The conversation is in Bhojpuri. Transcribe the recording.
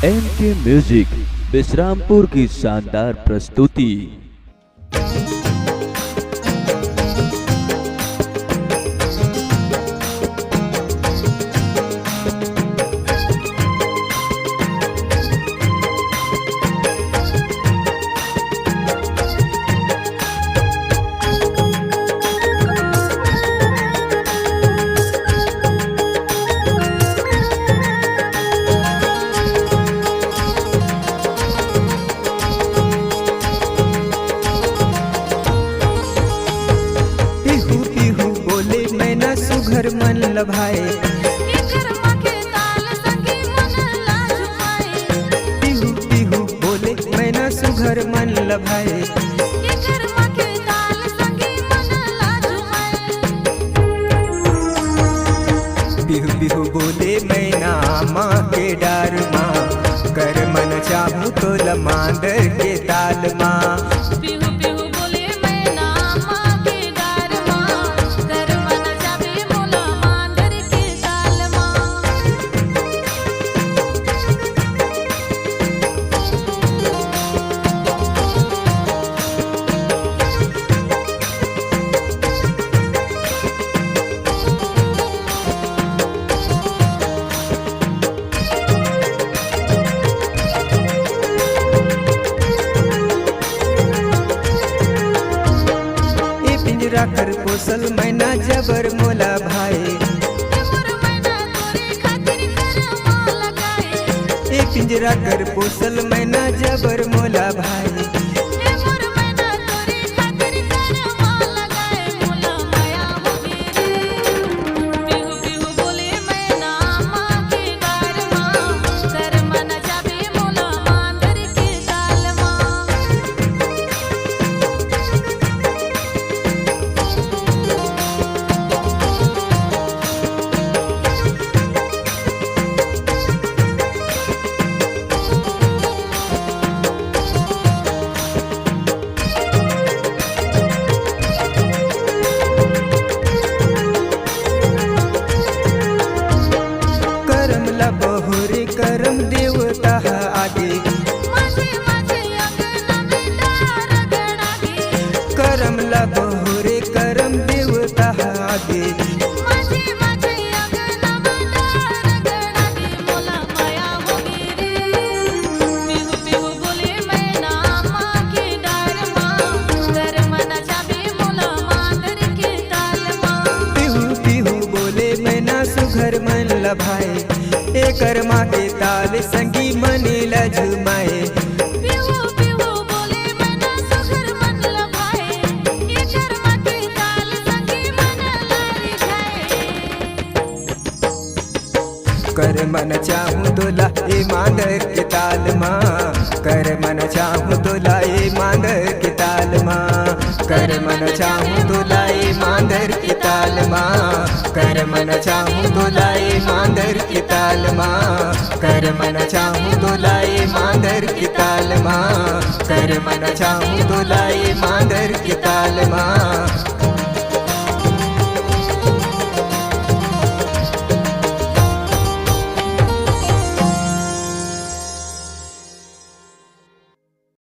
एमके म्यूजिक विश्रामपुर की शानदार प्रस्तुति। सुघर मन लभाए पिहू पिहू बोले मैना सुघर मन लभाए पिहू पिहू बोले मैना माँ के डार माँ कर मन चाहूँ तो लमांदर के ताल माँ। कर पोसल मैना जबर मोला भाई ए पिंजरा कर पोसल मैना जबर मोला भाई। बहुरे करम देवता आगे करम ला बहुरे करम देवता आगे पिहू पिहू बोले मैना सुघर मन लभाए एकर माँ के ताल संगी मनी लजुमाए। कर मन चाहूँ तो लाए मांदर के ताल माँ कर मन चाहूँ तो लाए मांदर के ताल माँ कर मन चाहूँ तो लाए मांदर के ताल माँ कर मन चाहूँ तो लाए मांदर के ताल माँ कर मन चाहूँ तो लाए मांदर के ताल माँ कर मन चाहूँ तो लाए मांदर के ताल माँ।